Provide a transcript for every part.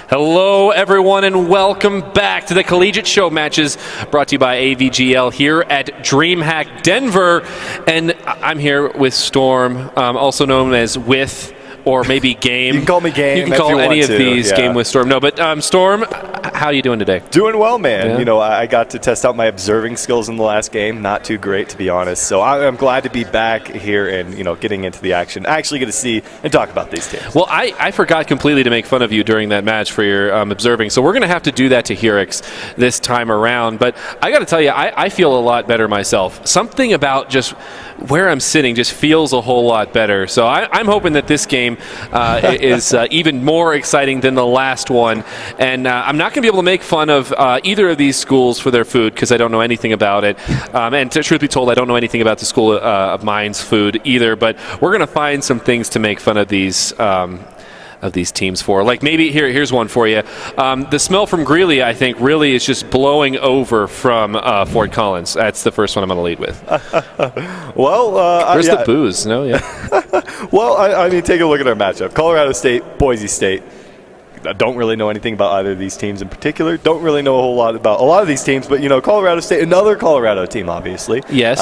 Hello, everyone, and welcome back to the Collegiate Show Matches, brought to you by AVGL here at Dreamhack Denver. And I'm here with Storm, also known as With, or maybe Game. You can call me Game. You can call any of these Game with Storm. No, but Storm, how are you doing today? Doing well, man. Yeah. You know, I got to test out my observing skills in the last game. Not too great, to be honest. So I'm glad to be back here and, getting into the action. I actually get to see and talk about these teams. Well, I forgot completely to make fun of you during that match for your observing, so we're going to have to do that to Hirix this time around. But I got to tell you, I feel a lot better myself. Something about just where I'm sitting just feels a whole lot better. So I'm hoping that this game is even more exciting than the last one. And I'm not going to be able to make fun of either of these schools for their food because I don't know anything about it. And truth be told, I don't know anything about the School of Mine's food either. But we're going to find some things to make fun of these teams for. Like maybe here's one for you. The smell from Greeley, I think, really is just blowing over from Fort Collins. That's the first one I'm going to lead with. Where's the booze? No, yeah. Well, I mean, take a look at our matchup. Colorado State, Boise State. I don't really know anything about either of these teams in particular. Don't really know a whole lot about a lot of these teams, but, Colorado State, another Colorado team, obviously. Yes.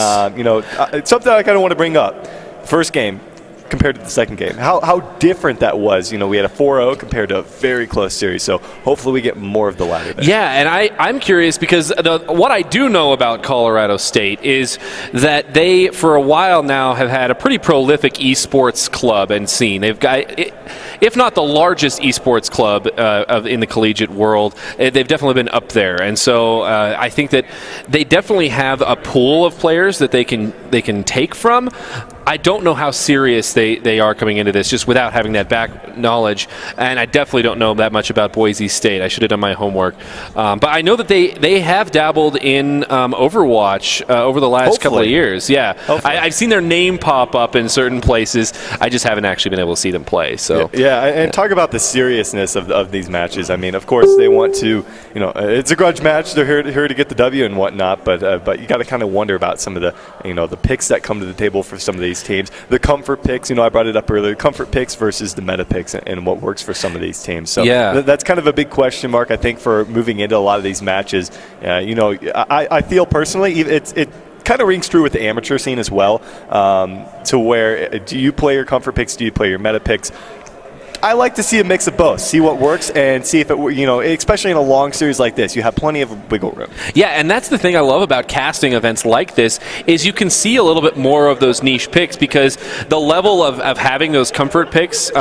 It's something I kind of want to bring up. First game compared to the second game, how different that was. We had a 4-0 compared to a very close series, so hopefully we get more of the latter there. Yeah, and I'm curious because what I do know about Colorado State is that they, for a while now, have had a pretty prolific esports club and scene. They've got, if not the largest esports club in the collegiate world, they've definitely been up there. And so I think that they definitely have a pool of players that they can take from. I don't know how serious they are coming into this, just without having that back knowledge. And I definitely don't know that much about Boise State. I should have done my homework. But I know that they have dabbled in Overwatch over the last couple of years. Yeah, I've seen their name pop up in certain places. I just haven't actually been able to see them play. So yeah, and talk about the seriousness of these matches. I mean, of course, they want to, it's a grudge match. They're here to get the W and whatnot. But you got to kind of wonder about some of the, the picks that come to the table for some of these teams. The comfort picks, I brought it up earlier, comfort picks versus the meta picks and what works for some of these teams. So yeah, that's kind of a big question mark, I think, for moving into a lot of these matches. I feel personally it kind of rings true with the amateur scene as well, to where do you play your comfort picks, do you play your meta picks? I like to see a mix of both, see what works, and see if it, especially in a long series like this, you have plenty of wiggle room. Yeah, and that's the thing I love about casting events like this, is you can see a little bit more of those niche picks, because the level of having those comfort picks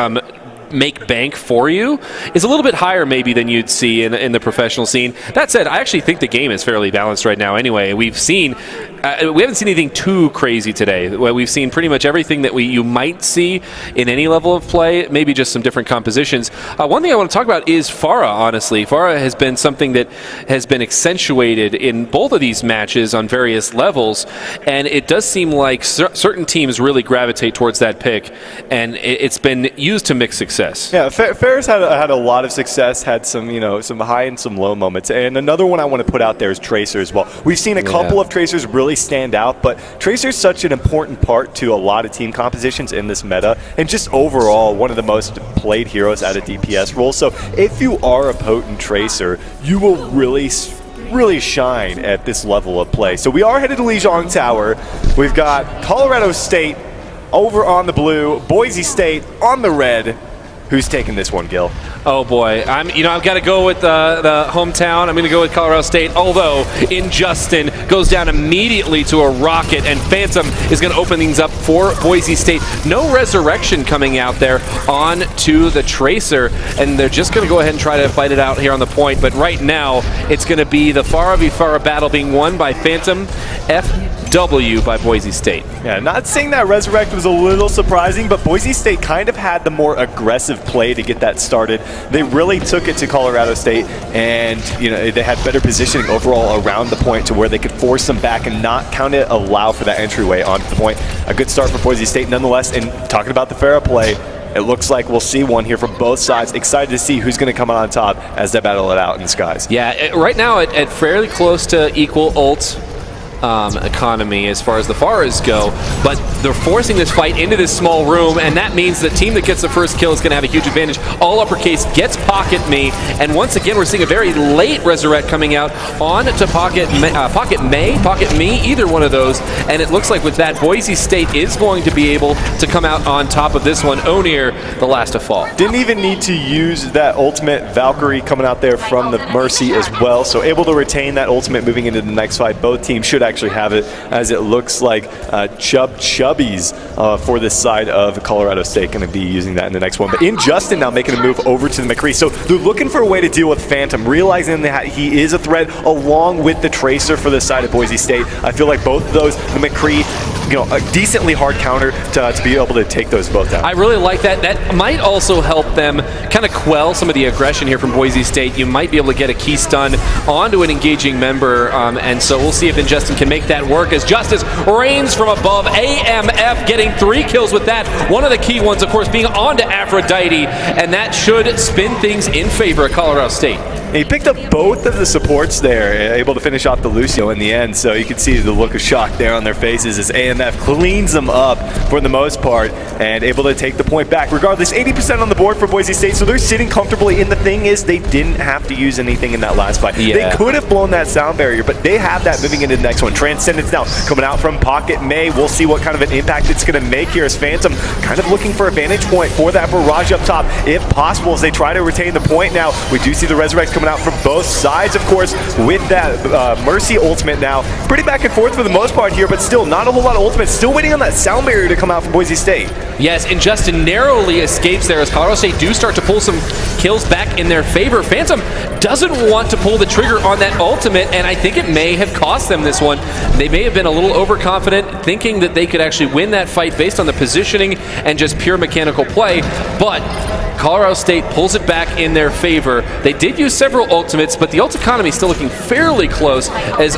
make bank for you is a little bit higher maybe than you'd see in the professional scene. That said, I actually think the game is fairly balanced right now anyway. We haven't seen anything too crazy today. We've seen pretty much everything that you might see in any level of play, maybe just some different compositions. One thing I want to talk about is Pharah, honestly. Pharah has been something that has been accentuated in both of these matches on various levels, and it does seem like certain teams really gravitate towards that pick, and it's been used to mixed success. Yeah, Ferris had a lot of success, had some some high and some low moments. And another one I want to put out there is Tracer as well. We've seen a couple of Tracers really stand out, but Tracer's such an important part to a lot of team compositions in this meta, and just overall one of the most played heroes at a DPS role. So if you are a potent Tracer, you will really shine at this level of play. So we are headed to Lijiang Tower. We've got Colorado State over on the blue, Boise State on the red. Who's taking this one, Gil? Oh boy, I've got to go with the hometown. I'm going to go with Colorado State. Although Injustin goes down immediately to a rocket, and Phantom is going to open things up for Boise State. No resurrection coming out there on to the Tracer, and they're just going to go ahead and try to fight it out here on the point. But right now, it's going to be the Pharah v Pharah battle being won by Phantom FW by Boise State. Yeah, not saying that Resurrect was a little surprising, but Boise State kind of had the more aggressive play to get that started. They really took it to Colorado State, and they had better positioning overall around the point to where they could force them back and not kind of allow for that entryway onto the point. A good start for Boise State nonetheless. And talking about the Pharah play, it looks like we'll see one here from both sides. Excited to see who's going to come out on top as they battle it out in the skies. Yeah, right now at fairly close to equal ults. economy as far as the Faras go, but they're forcing this fight into this small room, and that means the team that gets the first kill is going to have a huge advantage. All uppercase gets Pocket Me, and once again we're seeing a very late Resurrect coming out on to Pocket Me, either one of those, and it looks like with that, Boise State is going to be able to come out on top of this one. Onir, the last to fall. Didn't even need to use that ultimate. Valkyrie coming out there from the Mercy as well, so able to retain that ultimate moving into the next fight. Both teams should actually have it, as it looks like Chubbies for this side of Colorado State going to be using that in the next one. But Injustin now making a move over to the McCree, so they're looking for a way to deal with Phantom, realizing that he is a threat along with the Tracer for the side of Boise State. I feel like both of those, the McCree, a decently hard counter to be able to take those both down. I really like that. That might also help them kind of quell some of the aggression here from Boise State. You might be able to get a key stun onto an engaging member, and so we'll see if Injustin can make that work as Justice rains from above. AMF getting 3 kills with that. One of the key ones, of course, being onto Aphrodite, and that should spin things in favor of Colorado State. He picked up both of the supports there, able to finish off the Lucio in the end, so you can see the look of shock there on their faces as AMF cleans them up for the most part and able to take the point back. Regardless, 80% on the board for Boise State, so they're sitting comfortably. And the thing is, they didn't have to use anything in that last fight. Yeah. They could have blown that sound barrier, but they have that moving into the next one. Transcendence now coming out from Pocket May. We'll see what kind of an impact it's going to make here as Phantom kind of looking for a vantage point for that barrage up top, if possible, as they try to retain the point now. We do see the Resurrects coming out from both sides, of course, with that Mercy ultimate now. Pretty back and forth for the most part here, but still not a whole lot of ultimates. Still waiting on that sound barrier to come out from Boise State. Yes, and Justin narrowly escapes there as Colorado State do start to pull some kills back in their favor. Phantom doesn't want to pull the trigger on that ultimate, and I think it may have cost them this one. They may have been a little overconfident, thinking that they could actually win that fight based on the positioning and just pure mechanical play, but Colorado State pulls it back in their favor. They did use several ultimates, but the ult economy is still looking fairly close as,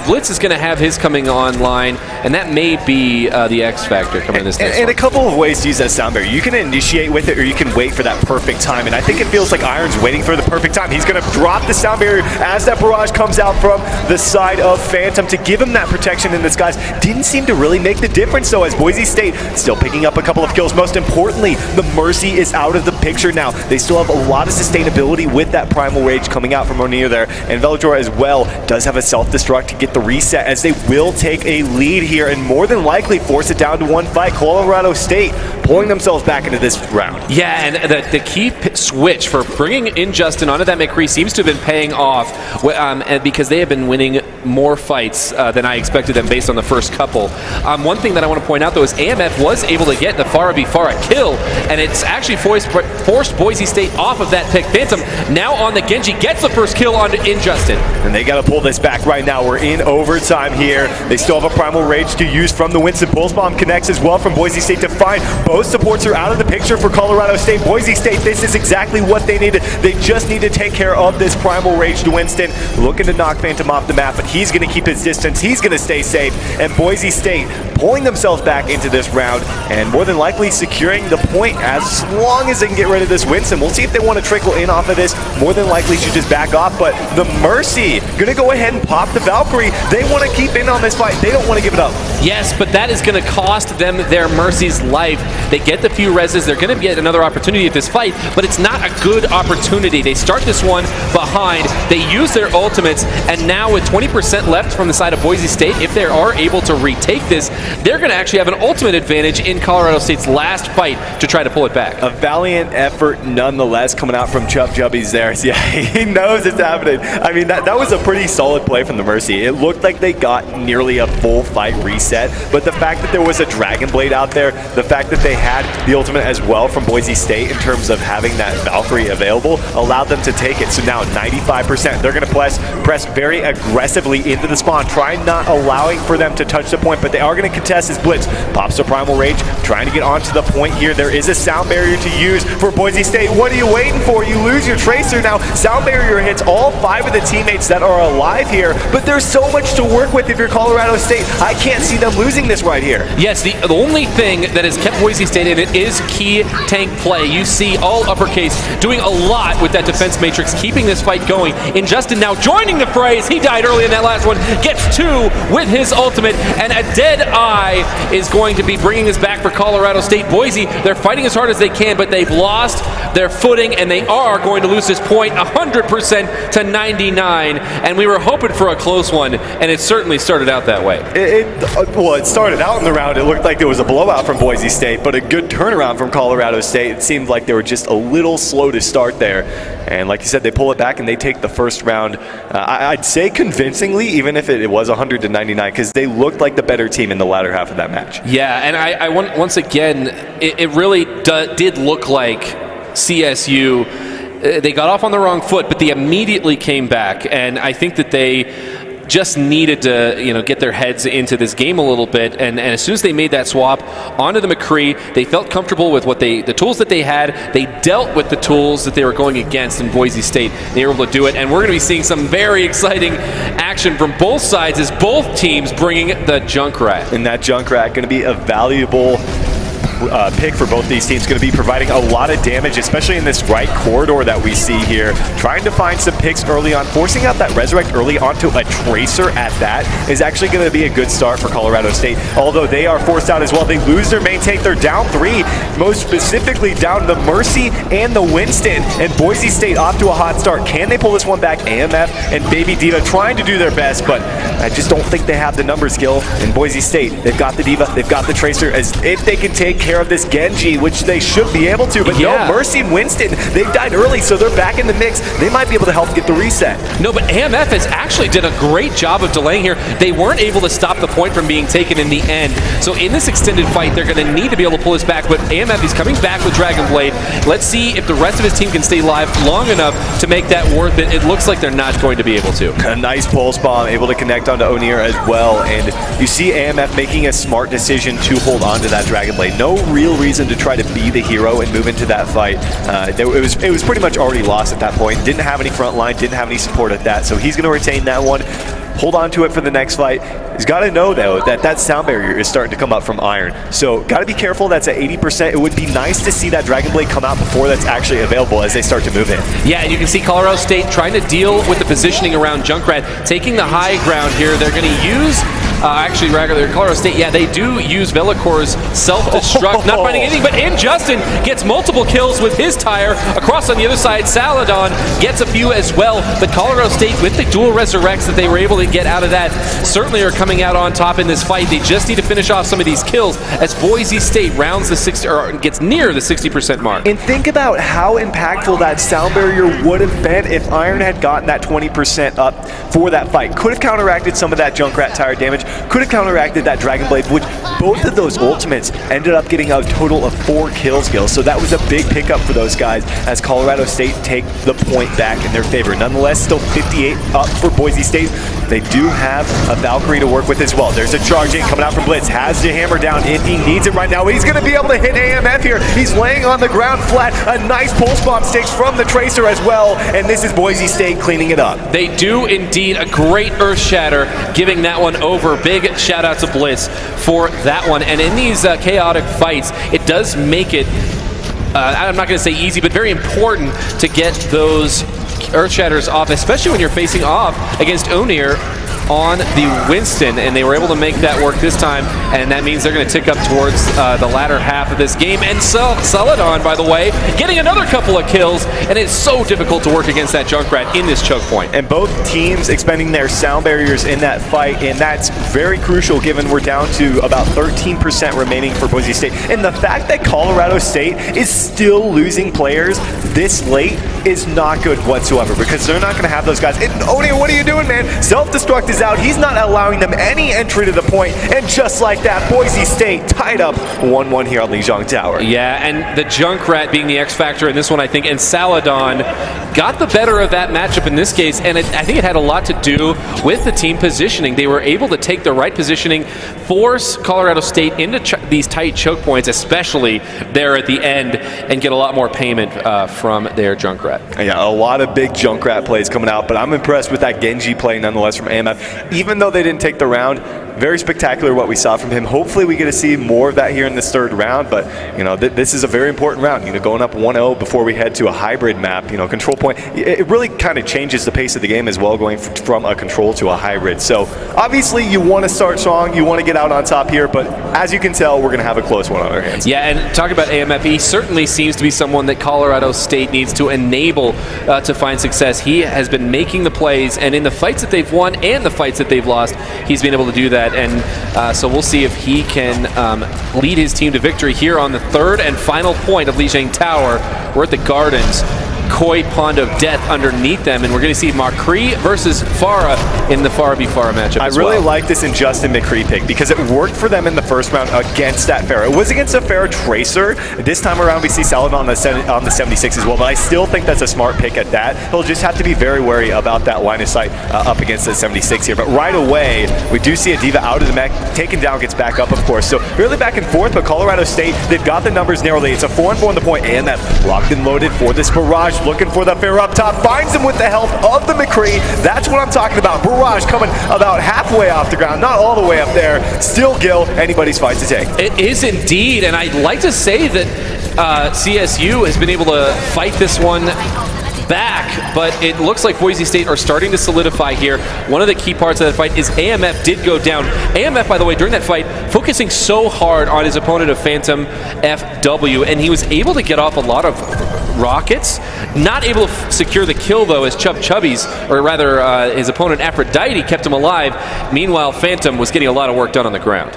Blitz is going to have his coming online, and that may be the X factor coming in this next And one. a couple of ways to use that sound barrier. You can initiate with it, or you can wait for that perfect time, and I think it feels like Iron's waiting for the perfect time. He's going to drop the sound barrier as that barrage comes out from the side of Phantom to give him that protection in disguise. Didn't seem to really make the difference, though, as Boise State still picking up a couple of kills. Most importantly, the Mercy is out of the picture now. They still have a lot of sustainability with that Primal Rage coming out from Onir there, and Velador as well does have a self-destruct to get the reset, as they will take a lead here and more than likely force it down to one fight. Colorado State pulling themselves back into this round. Yeah, and the key switch for bringing Injustin onto that McCree seems to have been paying off, and because they have been winning more fights than I expected them based on the first couple. One thing that I want to point out, though, is AMF was able to get the Farah v Farah kill, and it's actually forced Boise State off of that pick. Phantom now on the Genji gets the first kill on Injustin. And they got to pull this back right now. We're in overtime here. They still have a Primal Rage to use from the Winston. Pulse Bomb connects as well from Boise State to find. Both supports are out of the picture for Colorado State. Boise State, this is exactly what they needed. They just need to take care of this Primal Rage to Winston. Looking to knock Phantom off the map, but he's going to keep his distance. He's going to stay safe. And Boise State pulling themselves back into this round and more than likely securing the point as long as they can get rid of this Winston. We'll see if they want to trickle in off of this. More than likely should just back off, but the Mercy going to go ahead and pop the Valkyrie. They want to keep in on this fight. They don't want to give it up. Yes, but that is going to cost them their Mercy's life. They get the few reses. They're going to get another opportunity at this fight, but it's not a good opportunity. They start this one behind. They use their ultimates, and now with 20% left from the side of Boise State, if they are able to retake this, they're going to actually have an ultimate advantage in Colorado State's last fight to try to pull it back. A valiant effort nonetheless coming out from Chubbies there. Yeah, he knows it's happening. I mean, that was a pretty solid play from the Mercy. It looked like they got nearly a full fight reset, but the fact that there was a Dragon Blade out there, the fact that they had the ultimate as well from Boise State in terms of having that Valkyrie available allowed them to take it. So now 95%. They're going to press very aggressively into the spawn, trying not allowing for them to touch the point, but they are going to contest as Blitz pops the Primal Rage, trying to get onto the point here. There is a sound barrier to to use for Boise State. What are you waiting for? You lose your Tracer now. Sound Barrier hits all 5 of the teammates that are alive here, but there's so much to work with if you're Colorado State. I can't see them losing this right here. Yes, the only thing that has kept Boise State in it is key tank play. You see all uppercase doing a lot with that defense matrix, keeping this fight going. And Justin now joining the fray as he died early in that last one, gets 2 with his ultimate, and a dead eye is going to be bringing us back for Colorado State. Boise, they're fighting as hard as they can, but they've lost their footing, and they are going to lose this point 100% to 99. And we were hoping for a close one, and it certainly started out that way. Well, it started out in the round. It looked like there was a blowout from Boise State, but a good turnaround from Colorado State. It seemed like they were just a little slow to start there. And like you said, they pull it back and they take the first round, I'd say convincingly, even if it was 100 to 99, because they looked like the better team in the latter half of that match. Yeah, and I once again, it really did look like CSU, they got off on the wrong foot, but they immediately came back. And I think that they just needed to, get their heads into this game a little bit, and as soon as they made that swap onto the McCree, they felt comfortable with the tools that they had. They dealt with the tools that they were going against in Boise State. They were able to do it, and we're going to be seeing some very exciting action from both sides as both teams bringing the Junkrat. And that Junkrat going to be a valuable pick for both these teams, going to be providing a lot of damage, especially in this right corridor that we see here. Trying to find some picks early on, forcing out that Resurrect early onto a Tracer at that is actually going to be a good start for Colorado State. Although they are forced out as well. They lose their main tank. They're down 3, most specifically down the Mercy and the Winston. And Boise State off to a hot start. Can they pull this one back? AMF and Baby Diva trying to do their best, but I just don't think they have the number skill. In Boise State, they've got the Diva, they've got the Tracer, as if they can take care of this Genji, which they should be able to, but no, Mercy and Winston, they've died early, so they're back in the mix. They might be able to help get the reset. No, but AMF has actually did a great job of delaying here. They weren't able to stop the point from being taken in the end. So in this extended fight, they're going to need to be able to pull this back, but AMF is coming back with Dragon Blade. Let's see if the rest of his team can stay live long enough to make that worth it. It looks like they're not going to be able to. A nice pulse bomb, able to connect onto O'Near as well, and you see AMF making a smart decision to hold on to that Dragon Blade. No real reason to try to be the hero and move into that fight. It was pretty much already lost at that point. Didn't have any front line, didn't have any support at that, so he's going to retain that one. Hold on to it for the next fight. He's got to know, though, that sound barrier is starting to come up from Iron. So got to be careful. That's at 80%. It would be nice to see that Dragon Blade come out before that's actually available as they start to move in. Yeah, and you can see Colorado State trying to deal with the positioning around Junkrat, taking the high ground here. They're going to use actually, Colorado State, yeah, they do use Velacor's self-destruct, not finding anything, but Justin gets multiple kills with his tire. Across on the other side, Saladon gets a few as well, but Colorado State, with the dual resurrects that they were able to get out of that, certainly are coming out on top in this fight. They just need to finish off some of these kills as Boise State rounds the 60, or gets near the 60% mark. And think about how impactful that sound barrier would have been if Iron had gotten that 20% up for that fight. Could have counteracted some of that Junkrat tire damage, could have counteracted that Dragon Blade, which both of those ultimates ended up getting a total of 4 kills, Gil. So that was a big pickup for those guys as Colorado State take the point back in their favor. Nonetheless, still 58 up for Boise State. They do have a Valkyrie to work with as well. There's a charge in coming out from Blitz. Has the hammer down if he needs it right now. He's going to be able to hit AMF here. He's laying on the ground flat. A nice pulse bomb sticks from the Tracer as well. And this is Boise State cleaning it up. They do indeed. A great Earth Shatter, giving that one over. Big shout out to Blitz for that one. And in these chaotic fights, it does make it, I'm not going to say easy, but very important to get those Earth Shatters off, especially when you're facing off against O'Near on the Winston, and they were able to make that work this time, and that means they're going to tick up towards the latter half of this game. And Saladon, by the way, getting another couple of kills, and it's so difficult to work against that Junkrat in this choke point. And both teams expending their sound barriers in that fight, and that's very crucial given we're down to about 13% remaining for Boise State. And the fact that Colorado State is still losing players this late is not good whatsoever, because they're not going to have those guys. And O'Neal, what are you doing, man? Self-destruct is out. He's not allowing them any entry to the point, and just like that, Boise State tied up 1-1 here on Lijiang Tower. Yeah, and the Junkrat being the X factor in this one, I think, and Saladon got the better of that matchup in this case, and I think it had a lot to do with the team positioning. They were able to take the right positioning, force Colorado State into these tight choke points, especially there at the end, and get a lot more payment from their Junkrat. Yeah, a lot of big Junkrat plays coming out, but I'm impressed with that Genji play nonetheless from AMF. Even though they didn't take the round, very spectacular what we saw from him. Hopefully we get to see more of that here in this third round, but this is a very important round. Going up 1-0 before we head to a hybrid map, control point, it really kind of changes the pace of the game as well, going from a control to a hybrid. So obviously you want to start strong, you want to get out on top here, but as you can tell, we're going to have a close one on our hands. Yeah, and talk about AMF, he certainly seems to be someone that Colorado State needs to enable to find success. He has been making the plays, and in the fights that they've won and the fights that they've lost, he's been able to do that. And so we'll see if he can lead his team to victory here on the third and final point of Lijiang Tower. We're at the Gardens. Koi Pond of Death underneath them, and we're going to see McCree versus Farah in the Farah v Farah matchup. I really like this Injustin McCree pick because it worked for them in the first round against that Farah. It was against a Farah Tracer. This time around we see Saladin on the 76 as well, but I still think that's a smart pick at that. He'll just have to be very wary about that line of sight up against the 76 here. But right away, we do see a D.Va out of the mech, taken down, gets back up, of course. So really back and forth, but Colorado State, they've got the numbers narrowly. It's a 4-on-4 on the point, and that locked and loaded for this Barrage. Looking for the Farah up top, finds him with the help of the McCree. That's what I'm talking about. Barrage coming about halfway off the ground, not all the way up there. Still, Gil, anybody's fight to take. It is indeed, and I'd like to say that CSU has been able to fight this one back, but it looks like Boise State are starting to solidify here. One of the key parts of that fight is AMF did go down. AMF, by the way, during that fight, focusing so hard on his opponent of Phantom FW, and he was able to get off a lot of rockets. Not able to secure the kill, though, as Chubby's, or rather his opponent Aphrodite, kept him alive. Meanwhile, Phantom was getting a lot of work done on the ground.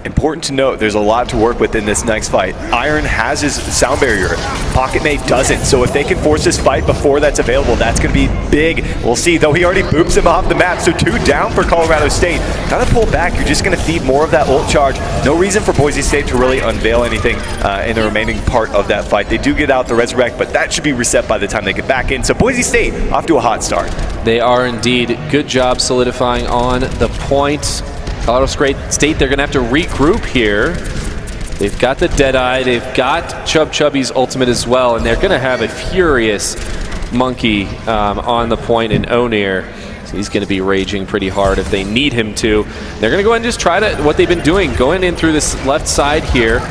Important to note, there's a lot to work with in this next fight. Iron has his sound barrier. Pocket Mate doesn't, so if they can force this fight before that's available, that's going to be big. We'll see, though he already boops him off the map, so 2 down for Colorado State. Gotta pull back, you're just going to feed more of that ult charge. No reason for Boise State to really unveil anything in the remaining part of that fight. They do get out the Resurrect, but that should be reset by the time they get back in. So Boise State, off to a hot start. They are indeed. Good job solidifying on the point. Colorado State, they're going to have to regroup here. They've got the Deadeye, they've got Chubby's ultimate as well, and they're going to have a furious Monkey on the point in Onir. So he's going to be raging pretty hard if they need him to. They're going to go ahead and just try to, what they've been doing, going in through this left side here.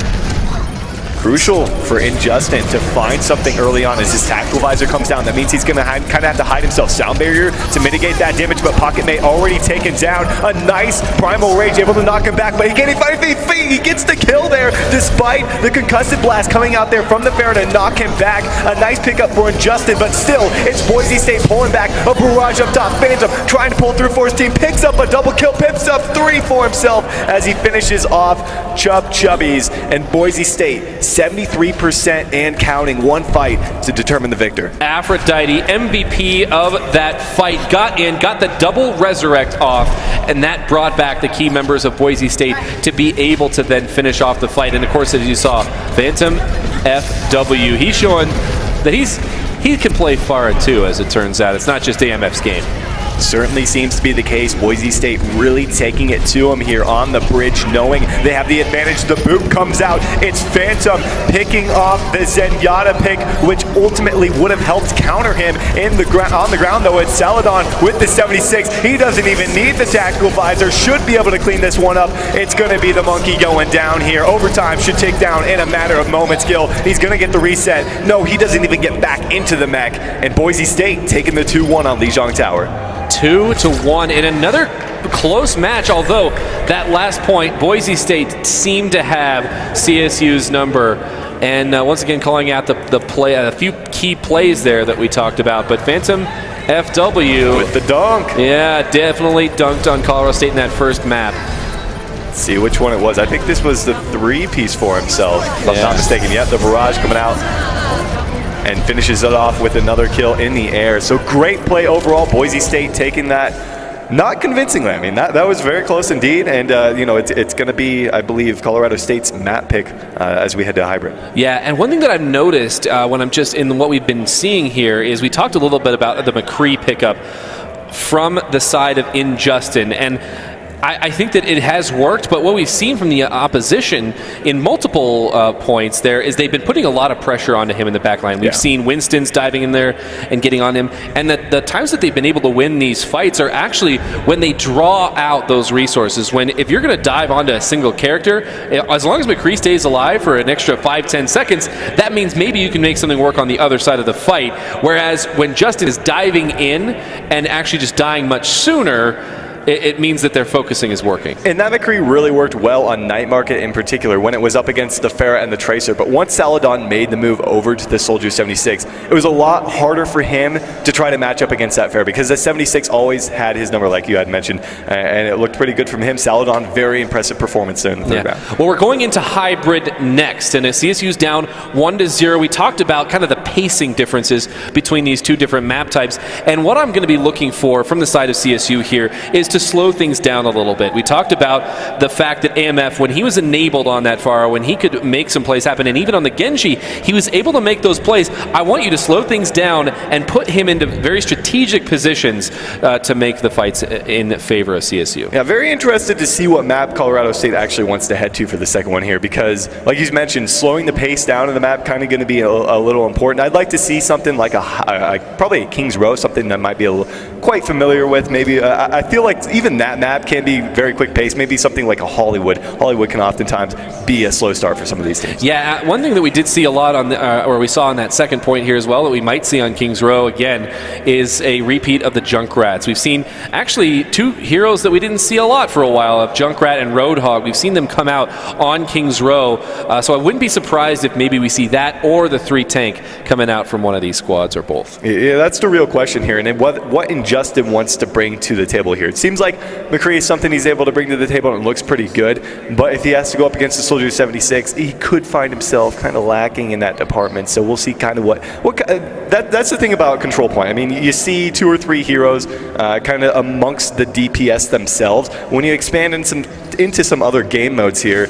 Crucial for Injustin to find something early on as his tactical visor comes down. That means he's going to kind of have to hide himself. Sound barrier to mitigate that damage, but Pocket Mate already taken down. A nice Primal Rage, able to knock him back, but he can't even find his feet. He gets the kill there, despite the concussive blast coming out there from the Farah to knock him back. A nice pickup for Injustin, but still, it's Boise State pulling back. A Barrage up top. Phantom trying to pull through for his team, picks up a double kill, picks up 3 for himself as he finishes off Chubby's, and Boise State 73% and counting, one fight to determine the victor. Aphrodite, MVP of that fight, got in, got the double resurrect off, and that brought back the key members of Boise State to be able to then finish off the fight. And of course, as you saw, Phantom FW, he's showing that he can play Farah too, as it turns out. It's not just AMF's game. Certainly seems to be the case. Boise State really taking it to him here on the bridge, knowing they have the advantage. The boot comes out. It's Phantom picking off the Zenyatta pick, which ultimately would have helped counter him on the ground, though. It's Saladin with the 76. He doesn't even need the tactical visor. Should be able to clean this one up. It's going to be the Monkey going down here. Overtime should take down in a matter of moments. Gil, he's going to get the reset. No, he doesn't even get back into the mech. And Boise State taking the 2-1 on Lijiang Tower. 2-1 in another close match, although that last point, Boise State seemed to have CSU's number. And once again, calling out the play, a few key plays there that we talked about. But Phantom FW with the dunk. Yeah, definitely dunked on Colorado State in that first map. Let's see which one it was. I think this was the 3-piece for himself, if I'm not mistaken. Yep, the Barrage coming out and finishes it off with another kill in the air. So great play overall. Boise State taking that not convincingly. I mean, that was very close indeed. And, it's going to be, I believe, Colorado State's map pick as we head to hybrid. Yeah, and one thing that I've noticed when I'm just in what we've been seeing here is we talked a little bit about the McCree pickup from the side of Injustin. And I think that it has worked, but what we've seen from the opposition in multiple points there is they've been putting a lot of pressure onto him in the back line. We've seen Winston's diving in there and getting on him, and the times that they've been able to win these fights are actually when they draw out those resources. If you're going to dive onto a single character, as long as McCree stays alive for an extra 5-10 seconds, that means maybe you can make something work on the other side of the fight. Whereas when Justin is diving in and actually just dying much sooner, it means that their focusing is working. And that McCree really worked well on Night Market in particular when it was up against the Pharah and the Tracer. But once Saladon made the move over to the Soldier 76, it was a lot harder for him to try to match up against that Pharah because the 76 always had his number, like you had mentioned, and it looked pretty good from him. Saladon, very impressive performance there in the third round. Well, we're going into Hybrid next, and CSU's down 1-0. We talked about kind of the pacing differences between these two different map types, and what I'm going to be looking for from the side of CSU here is to slow things down a little bit. We talked about the fact that AMF, when he was enabled on that Pharah, when he could make some plays happen, and even on the Genji, he was able to make those plays. I want you to slow things down and put him into very strategic positions to make the fights in favor of CSU. Yeah, very interested to see what map Colorado State actually wants to head to for the second one here, because, like you mentioned, slowing the pace down in the map kind of going to be a little important. I'd like to see something like probably a King's Row, something that might be quite familiar with. Maybe I feel like even that map can be very quick pace. Maybe something like a Hollywood. Hollywood can oftentimes be a slow start for some of these teams. Yeah, one thing that we did see a lot on, or we saw on that second point here as well, that we might see on King's Row again, is a repeat of the Junkrats. We've seen actually two heroes that we didn't see a lot for a while, of Junkrat and Roadhog. We've seen them come out on King's Row, so I wouldn't be surprised if maybe we see that or the 3 tank coming out from one of these squads or both. Yeah, that's the real question here, and what Injustin wants to bring to the table here. It seems like McCree is something he's able to bring to the table and it looks pretty good, but if he has to go up against the Soldier 76, he could find himself kind of lacking in that department. So we'll see kind of that's the thing about Control Point. I mean, you see 2 or 3 heroes kind of amongst the DPS themselves. When you expand into some other game modes here,